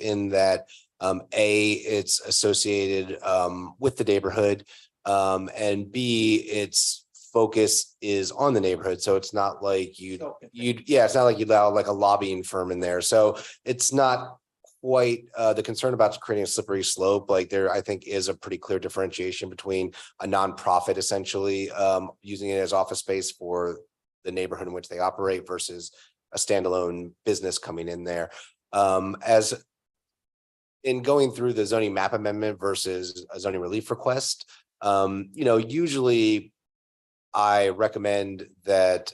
in that it's associated with the neighborhood, and B, its focus is on the neighborhood. So it's not like it's not like you'd allow like a lobbying firm in there. So it's not quite the concern about creating a slippery slope. Like there, I think, is a pretty clear differentiation between a nonprofit essentially using it as office space for the neighborhood in which they operate versus a standalone business coming in there. As in going through the zoning map amendment versus a zoning relief request, usually I recommend that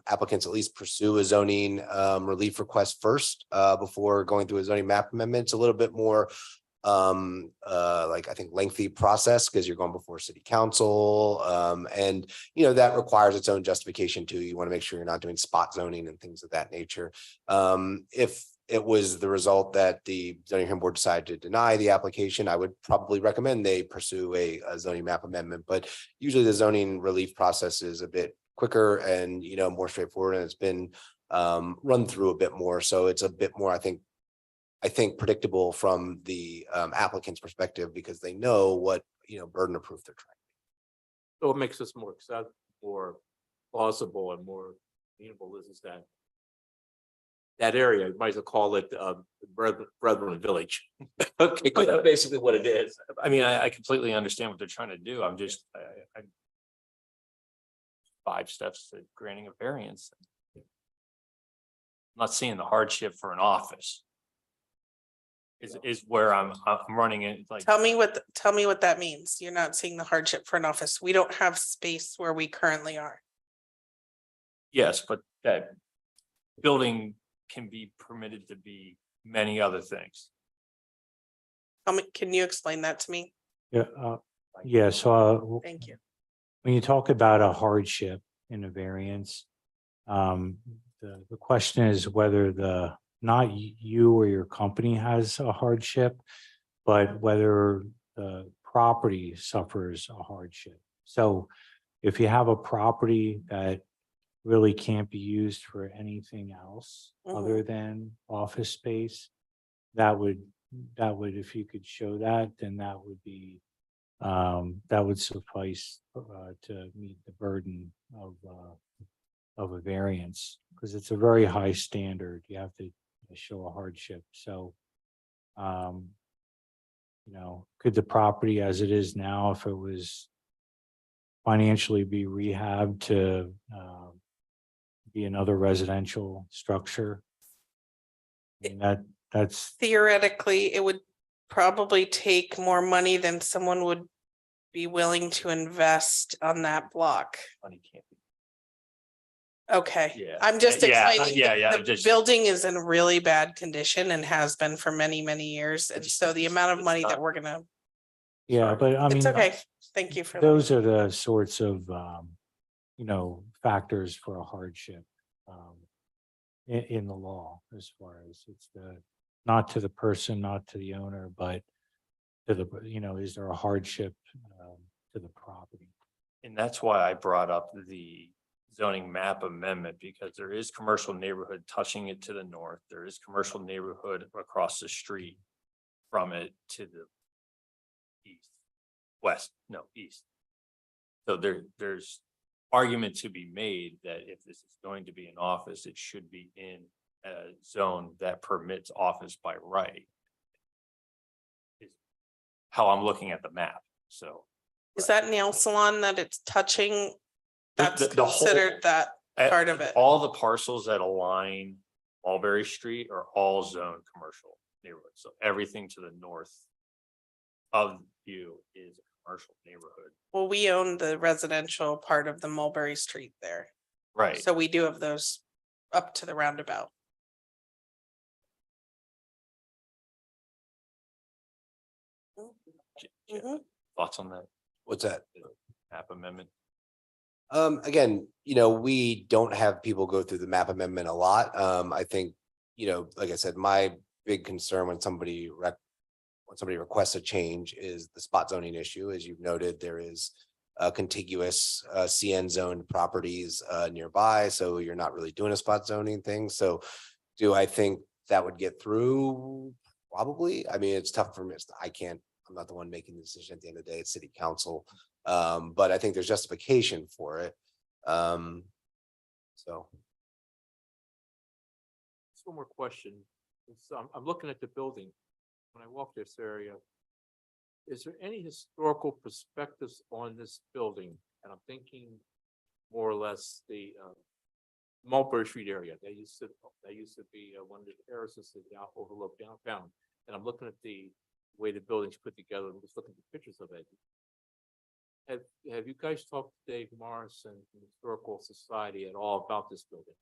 applicants at least pursue a zoning relief request first before going through a zoning map amendment. It's a little bit more like I think lengthy process because you're going before city council and that requires its own justification too. You want to make sure you're not doing spot zoning and things of that nature. If it was the result that the zoning hearing board decided to deny the application, I would probably recommend they pursue a zoning map amendment. But usually the zoning relief process is a bit quicker and more straightforward, and it's been run through a bit more. So it's a bit more, I think predictable from the applicant's perspective because they know what burden of proof they're trying. So it makes us more acceptable, more plausible, and more meaningful is that area. You might as well call it Brethren Village. Okay, that's basically what it is. I mean, I completely understand what they're trying to do. I'm just I'm 5 steps to granting a variance. I'm not seeing the hardship for an office. Is where I'm running it. Like, tell me what that means. You're not seeing the hardship for an office. We don't have space where we currently are. yes, but that building can be permitted to be many other things. Can you explain that to me? Yeah. So Thank you. when you talk about a hardship in a variance, the question is whether not you or your company has a hardship, but whether the property suffers a hardship. So if you have a property that really can't be used for anything else other than office space, that would, if you could show that, then that would be, that would suffice to meet the burden of a variance, because it's a very high standard. You have to show a hardship. So, could the property as it is now, if it was financially be rehabbed to be another residential structure? I mean, that's Theoretically, it would probably take more money than someone would be willing to invest on that block. Money can't be. Okay. Yeah. I'm just explaining. The just building is in really bad condition and has been for many, many years. And so the amount of money that we're gonna. yeah, but I mean, It's okay. Thank you for that. those are the sorts of factors for a hardship in the law, as far as it's not to the person, not to the owner, but to the is there a hardship to the property? And that's why I brought up the zoning map amendment, because there is commercial neighborhood touching it to the north. There is commercial neighborhood across the street from it to the east. So there's argument to be made that if this is going to be an office, it should be in a zone that permits office by right. Is how I'm looking at the map. So Is that nail salon that it's touching? That's the whole- considered that part of it. All the parcels that align Mulberry Street are all zoned commercial neighborhoods. So everything to the north of you is a commercial neighborhood. Well, we own the residential part of the Mulberry Street there. Right. So we do have those up to the roundabout. Thoughts on that? What's that? Map amendment? Again, we don't have people go through the map amendment a lot. I think, like I said, my big concern when somebody requests a change is the spot zoning issue. As you've noted, there is contiguous CN zoned properties nearby, so you're not really doing a spot zoning thing. So do I think that would get through? Probably, I mean, it's tough for me, I'm not the one making the decision at the end of the day, it's city council. But I think there's justification for it. So. Just one more question. So I'm looking at the building. When I walk this area, is there any historical perspectives on this building? And I'm thinking more or less the Mulberry Street area. That used to be one of the terraces that now overlook downtown. And I'm looking at the way the building's put together. I'm just looking at the pictures of it. Have you guys talked to Dave Morris and the Historical Society at all about this building?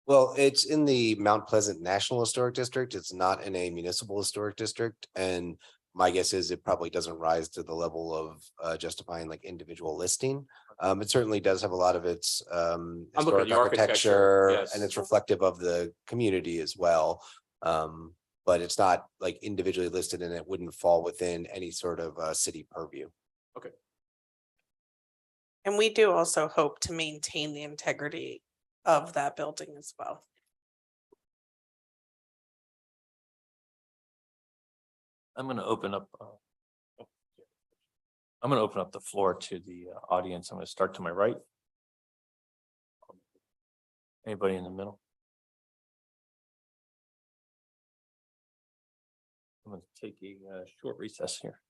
Well, it's in the Mount Pleasant National Historic District. It's not in a municipal historic district. And my guess is it probably doesn't rise to the level of justifying like individual listing. It certainly does have a lot of its I'm looking at historic the architecture, architecture, yes. and it's reflective of the community as well. But it's not like individually listed and it wouldn't fall within any sort of city purview. And we do also hope to maintain the integrity of that building as well. I'm gonna open up. The floor to the audience. I'm gonna start to my right. Anybody in the middle? I'm gonna take a short recess here.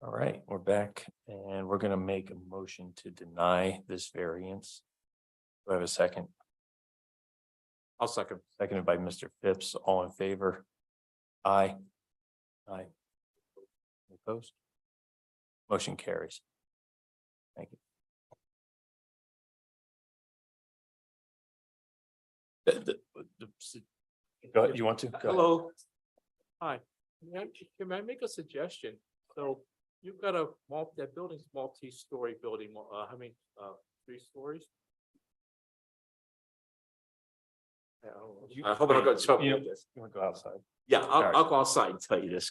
All right, we're back and we're gonna make a motion to deny this variance. Do I have a second? I'll second. Seconded by Mr. Phipps. All in favor? Aye. Aye. Opposed? Motion carries. Thank you. Go ahead, you want to? Go ahead. Hello. Hi, can I make a suggestion? So you've got that building's multi-story building, how many, 3 stories? Yeah, I hope I don't go in trouble with this. You want to go outside? Yeah, right. I'll go outside and tell you this.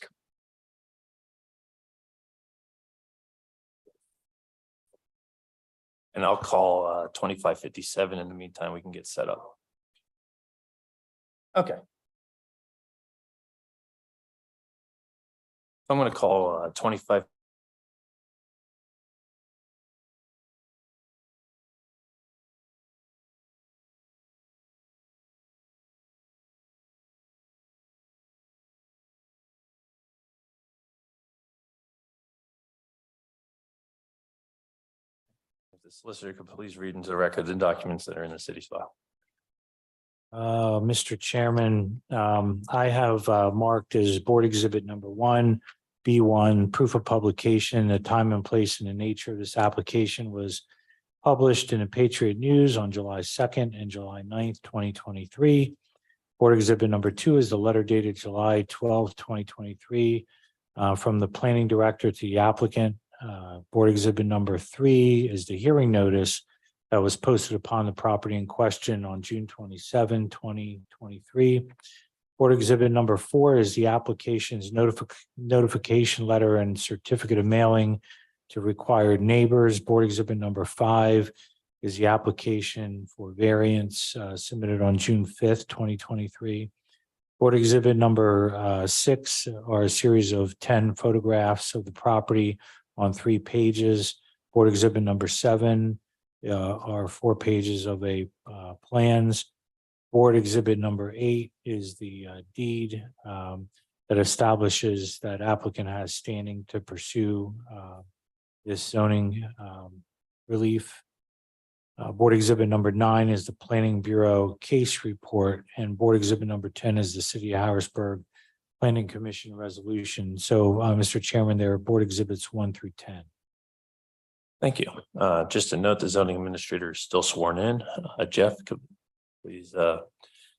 And I'll call 2557. In the meantime, we can get set up. Okay. I'm gonna call 25. If the solicitor could please read into the record the documents that are in the city's file. Mr. Chairman, I have marked as Board Exhibit number 1, B1, proof of publication, the time and place and the nature of this application was published in the Patriot News on July 2nd and July 9th, 2023. Board Exhibit number 2 is the letter dated July 12th, 2023, from the Planning Director to the applicant. Board Exhibit number 3 is the hearing notice that was posted upon the property in question on June 27, 2023. Board Exhibit number 4 is the application's notification letter and certificate of mailing to required neighbors. Board Exhibit number 5 is the application for variance submitted on June 5th, 2023. Board Exhibit number 6 are a series of 10 photographs of the property on 3 pages. Board Exhibit number 7 are 4 pages of plans. Board Exhibit number 8 is the deed that establishes that applicant has standing to pursue this zoning relief. Board Exhibit number 9 is the Planning Bureau case report, and Board Exhibit number 10 is the City of Harrisburg Planning Commission resolution. So, Mr. Chairman, there are Board Exhibits 1 through 10. Thank you. Just to note, the zoning administrator is still sworn in. Jeff, could please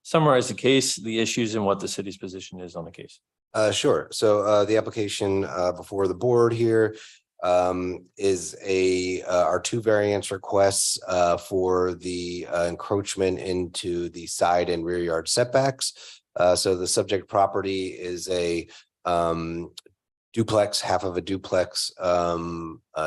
summarize the case, the issues, and what the city's position is on the case. Sure. So the application before the board here is our 2 variance requests for the encroachment into the side and rear yard setbacks. So the subject property is a duplex, half of a duplex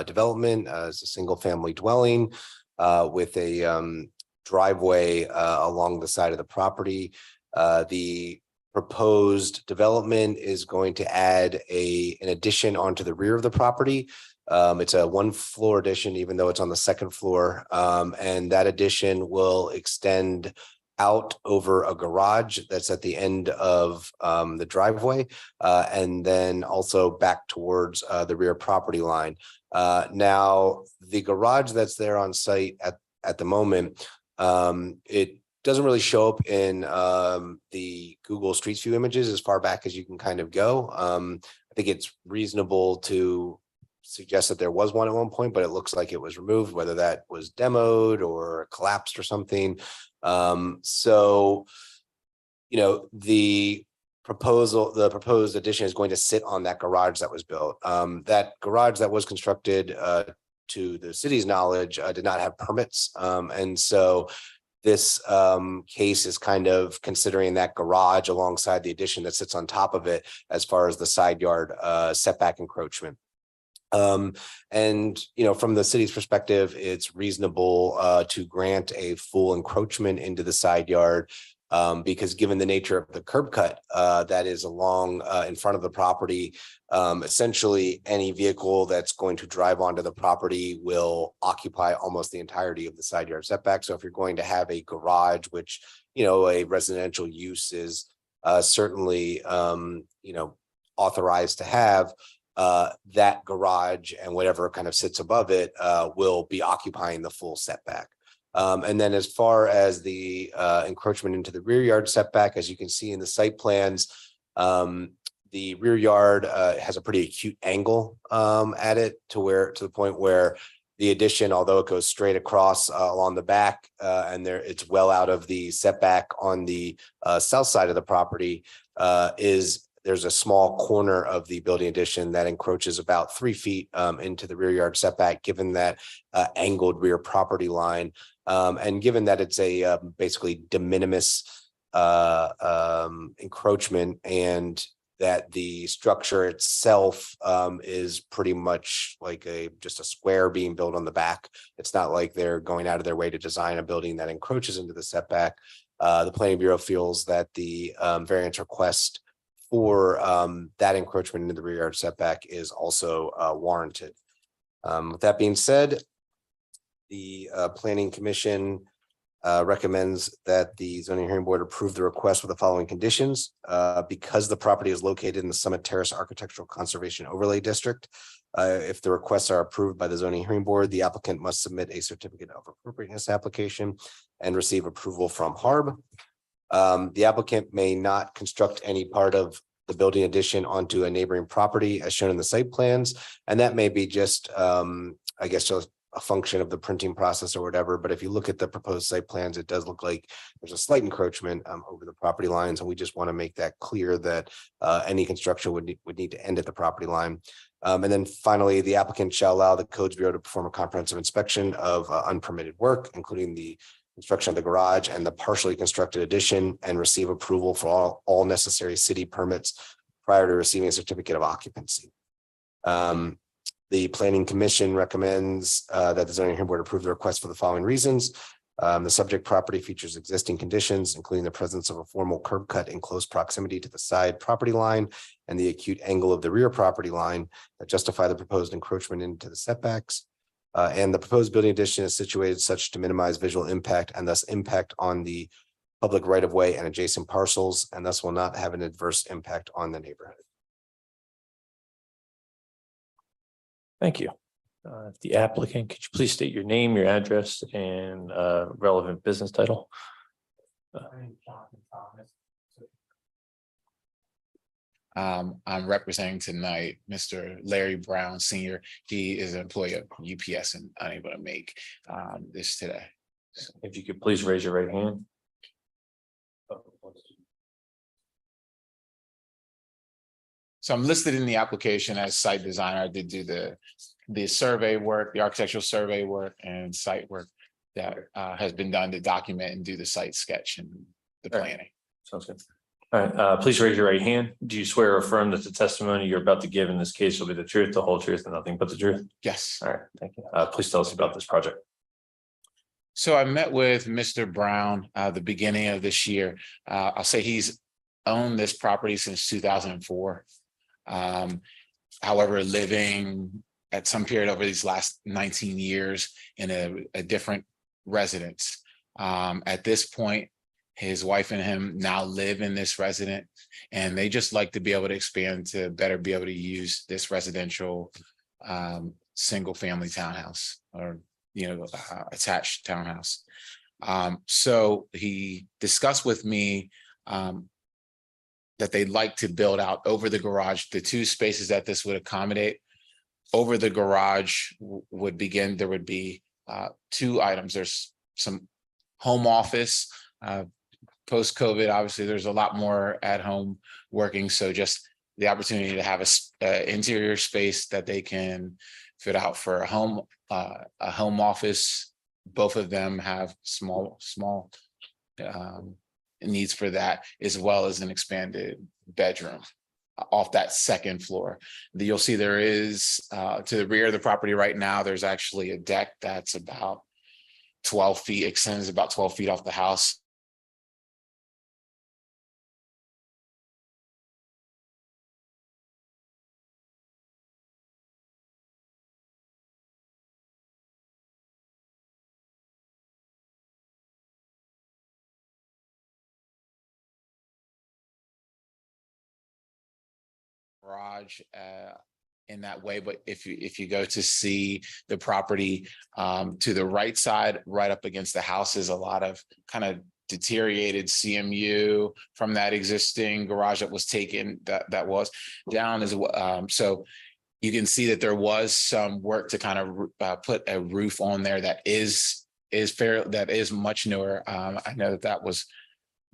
development as a single family dwelling with a driveway along the side of the property. The proposed development is going to add an addition onto the rear of the property. It's a 1-floor addition, even though it's on the 2nd floor. And that addition will extend out over a garage that's at the end of the driveway, and then also back towards the rear property line. Now, the garage that's there on site at the moment, it doesn't really show up in the Google Street View images as far back as you can kind of go. I think it's reasonable to suggest that there was one at one point, but it looks like it was removed, whether that was demoed or collapsed or something. So, you know, the proposed addition is going to sit on that garage that was built. That garage that was constructed, to the city's knowledge, did not have permits. And so this case is kind of considering that garage alongside the addition that sits on top of it as far as the side yard setback encroachment. And, you know, from the city's perspective, it's reasonable to grant a full encroachment into the side yard because given the nature of the curb cut that is along in front of the property, essentially any vehicle that's going to drive onto the property will occupy almost the entirety of the side yard setback. So if you're going to have a garage, which, you know, a residential use is certainly, you know, authorized to have, that garage and whatever kind of sits above it will be occupying the full setback. And then as far as the encroachment into the rear yard setback, as you can see in the site plans, the rear yard has a pretty acute angle at it to the point where the addition, although it goes straight across along the back and it's well out of the setback on the south side of the property, there's a small corner of the building addition that encroaches about 3 feet into the rear yard setback, given that angled rear property line. And given that it's a basically de minimis encroachment, and that the structure itself is pretty much like just a square being built on the back. It's not like they're going out of their way to design a building that encroaches into the setback. The Planning Bureau feels that the variance request for that encroachment into the rear yard setback is also warranted. With that being said, the Planning Commission recommends that the zoning hearing board approve the request with the following conditions. Because the property is located in the Summit Terrace Architectural Conservation Overlay District, if the requests are approved by the zoning hearing board, the applicant must submit a certificate of appropriateness application and receive approval from HARB. The applicant may not construct any part of the building addition onto a neighboring property as shown in the site plans. And that may be just, I guess, just a function of the printing process or whatever. But if you look at the proposed site plans, it does look like there's a slight encroachment over the property lines. And we just want to make that clear that any construction would need to end at the property line. And then finally, the applicant shall allow the Codes Bureau to perform a comprehensive inspection of unpermitted work, including the construction of the garage and the partially constructed addition, and receive approval for all necessary city permits prior to receiving a certificate of occupancy. The Planning Commission recommends that the zoning hearing board approve the request for the following reasons. The subject property features existing conditions, including the presence of a formal curb cut in close proximity to the side property line and the acute angle of the rear property line that justify the proposed encroachment into the setbacks. And the proposed building addition is situated such to minimize visual impact and thus impact on the public right of way and adjacent parcels, and thus will not have an adverse impact on the neighborhood. Thank you. The applicant, could you please state your name, your address, and relevant business title? I'm representing tonight Mr. Larry Brown Sr. He is an employee of UPS and unable to make this today. If you could please raise your right hand. So I'm listed in the application as site designer. I did do the survey work, the architectural survey work and site work that has been done to document and do the site sketch and the planning. Sounds good. All right, please raise your right hand. Do you swear or affirm that the testimony you're about to give in this case will be the truth, the whole truth, and nothing but the truth? Yes. All right, thank you. Please tell us about this project. So I met with Mr. Brown the beginning of this year. I'll say he's owned this property since 2004. However, living at some period over these last 19 years in a different residence. At this point, his wife and him now live in this residence, and they just like to be able to expand to better be able to use this residential single family townhouse or attached townhouse. So he discussed with me that they'd like to build out over the garage, the 2 spaces that this would accommodate. Over the garage would begin, there would be 2 items. There's some home office. Post-COVID, obviously, there's a lot more at home working. So just the opportunity to have a interior space that they can fit out for a home office. Both of them have small needs for that, as well as an expanded bedroom off that second floor. You'll see there is to the rear of the property right now, there's actually a deck that's about 12 feet, extends about 12 feet off the house. Garage in that way. But if you go to see the property to the right side, right up against the house, is a lot of kind of deteriorated CMU from that existing garage that was taken, that was down as well. So you can see that there was some work to kind of put a roof on there that is fair, that is much newer. I know that was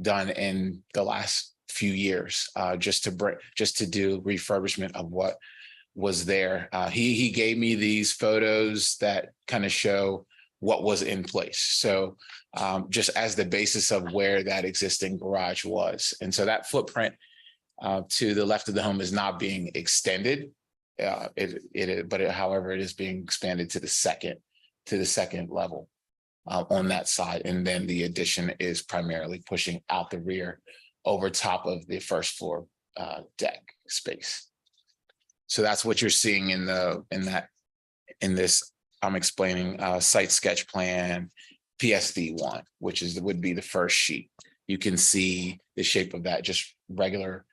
done in the last few years, just to do refurbishment of what was there. He gave me these photos that kind of show what was in place. So just as the basis of where that existing garage was. And so that footprint to the left of the home is not being extended. However, it is being expanded to the second level on that side. And then the addition is primarily pushing out the rear over top of the first floor deck space. So that's what you're seeing in this, I'm explaining site sketch plan PSD 1, which would be the first sheet. You can see the shape of that, just regular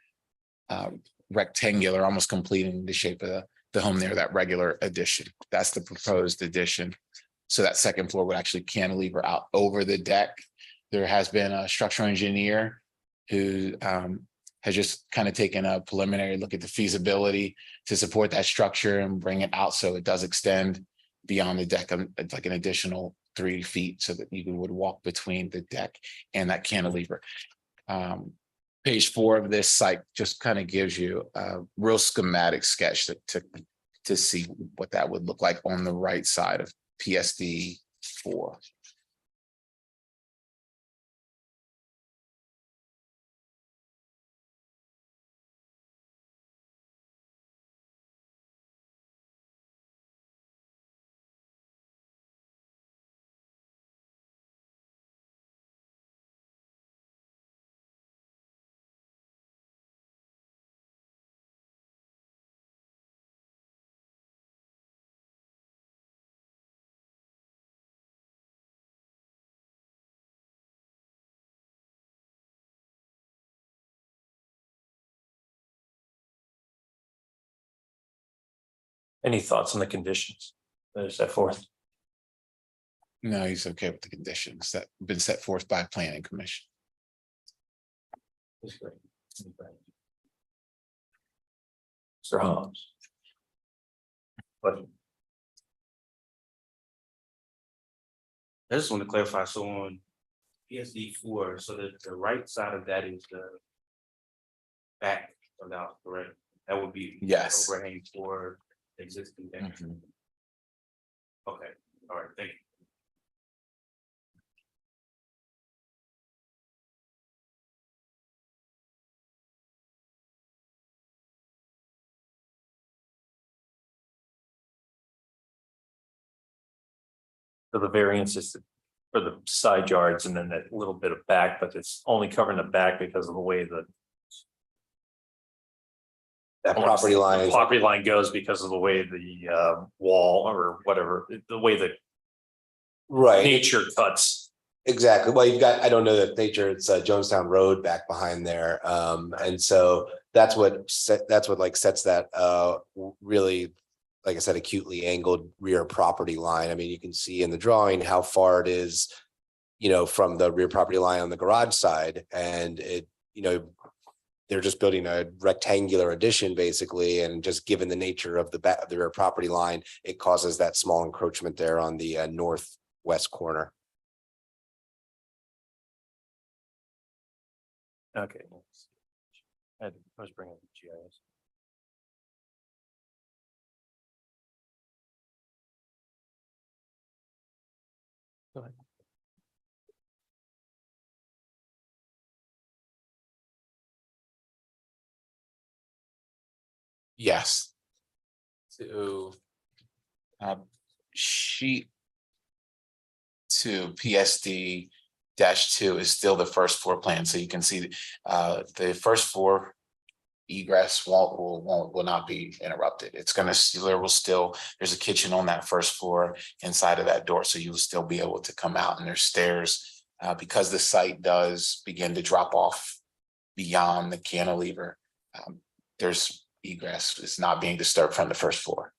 rectangular, almost completing the shape of the home there, that regular addition. That's the proposed addition. So that second floor would actually cantilever out over the deck. There has been a structural engineer who has just kind of taken a preliminary look at the feasibility to support that structure and bring it out so it does extend beyond the deck, like an additional 3 feet, so that you would walk between the deck and that cantilever. Page 4 of this site just kind of gives you a real schematic sketch to see what that would look like on the right side of PSD 4. Any thoughts on the conditions that are set forth? No, he's okay with the conditions that have been set forth by planning commission. That's great. Mr. Holmes. But I just want to clarify, so on PSD 4, so that the right side of that is the back of the house, correct? That would be Yes. overhang for the existing deck. Mhm. Okay, all right, thank you. So the variance is for the side yards and then that little bit of back, but it's only covering the back because of the way That property line is. property line goes, because of the way the wall or whatever, the way the Right, nature cuts. exactly. Well, you've got, I don't know that nature, it's Jonestown Road back behind there. And so that's what like sets that really, like I said, acutely angled rear property line. I mean, you can see in the drawing how far it is, from the rear property line on the garage side, and it, they're just building a rectangular addition basically, and just given the nature of the back of the rear property line, it causes that small encroachment there on the northwest corner. Okay. I was bringing up the GIS. Go ahead. Yes. To sheet 2 PSD -2 is still the first floor plan. So you can see the first floor egress will not be interrupted. It's going to there's a kitchen on that first floor inside of that door. So you'll still be able to come out, and there's stairs because the site does begin to drop off beyond the cantilever. There's egress is not being disturbed from the first floor.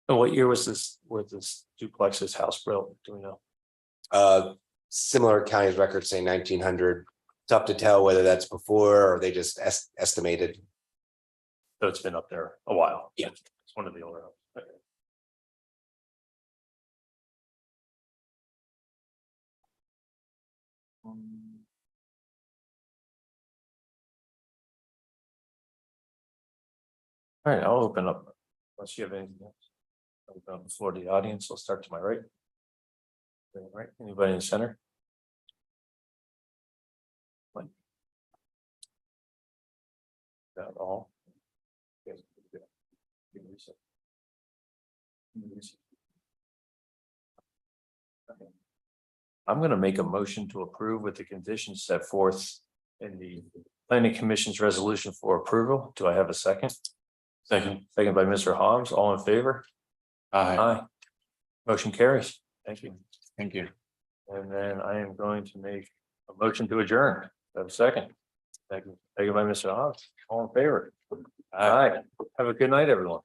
And what year was this duplex's house built? Do we know? Similar county's records say 1900. Tough to tell whether that's before or they just estimated. So it's been up there a while. Yeah. It's one of the older houses. Okay. All right, I'll open up, unless you have anything else. I'll open up the floor to the audience. I'll start to my right. All right, anybody in the center? One. That all? Yes. Give me a sec. Okay. I'm gonna make a motion to approve with the conditions set forth in the planning commission's resolution for approval. Do I have a second? Second by Mr. Hobbs, all in favor? Aye. Motion carries. Thank you. Thank you. And then I am going to make a motion to adjourn. Do I have a second? Thank you by Mr. Hobbs, all in favor? Aye. Have a good night, everyone.